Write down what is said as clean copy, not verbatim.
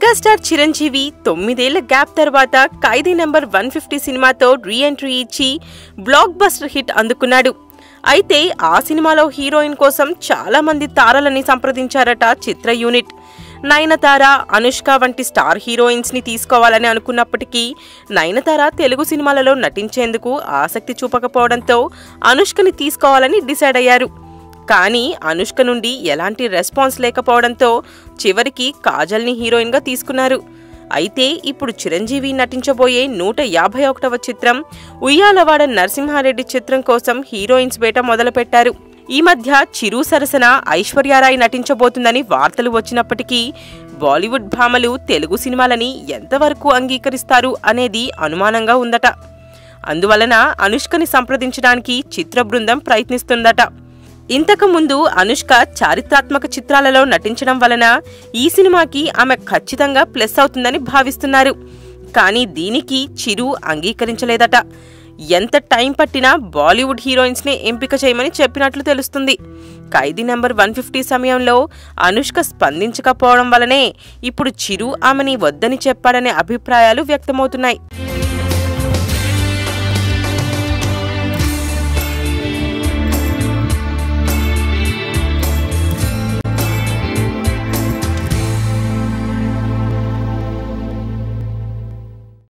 Megastar Chiranjeevi 9 ఏళ్ల gap తర్వాత ఖైదీ number 150 సినిమాతో రీ ఎంట్రీ ఇచ్చి బ్లాక్ బస్టర్ హిట్ అందుకున్నాడు. అయితే ఆ సినిమాలో హీరోయిన్ కోసం చాలా మంది తారలని సంప్రదించారట చిత్ర యూనిట్. నయనతార, అనుష్క వంటి స్టార్ హీరోయిన్స్ ని తీసుకోవాలని అనుకున్నప్పటికీ నయనతార తెలుగు సినిమాలలో నటించేందుకు ఆసక్తి చూపకపోవడంతో అనుష్కని తీసుకోవాలని డిసైడ్ అయ్యారు. కానీ అనుష్క నుండి ఎలాంటి రెస్పాన్స్ లేకపోవడంతో చివరికి కాజల్ని హీరోయిన్గా తీసుకున్నారు. అయితే ఇప్పుడు చిరంజీవి నటించబోయే 151వ చిత్రం ఉయ్యాలవాడ నరసింహారెడ్డి చిత్రం కోసం హీరోయిన్స్ వేట మొదలుపెట్టారు. ఈ మధ్య చిరు సరసన ఐశ్వర్యారాయ్ నటించబోతుందని వార్తలు వచ్చినప్పటికీ బాలీవుడ్ భామలు తెలుగు సినిమాలని ఎంతవరకు అంగీకరిస్తారు అనేది అనుమానంగా ఉందట. అందువలన అనుష్కని సంప్రదించడానికి చిత్ర బృందం ప్రయత్నిస్తుందట. ఇంతకు ముందు అనుష్క చారిత్రాత్మక చిత్రాలలో నటించడం వలన ఈ సినిమాకి ఆమె ఖచ్చితంగా ప్లస్ అవుతుందని భావిస్తున్నారు. కానీ దీనికి చిరు అంగీకరించలేదట. ఎంత టైం పట్టినా బాలీవుడ్ హీరోయిన్స్ నే ఎంపిక చేయమని చెప్పినట్లు తెలుస్తుంది. ఖైదీ నంబర్ 150 సమయంలో అనుష్క స్పందించకపోవడం వలనే ఇప్పుడు చిరు ఆమెని వద్దని చెప్పాడనే అభిప్రాయాలు వ్యక్తమవుతున్నాయి.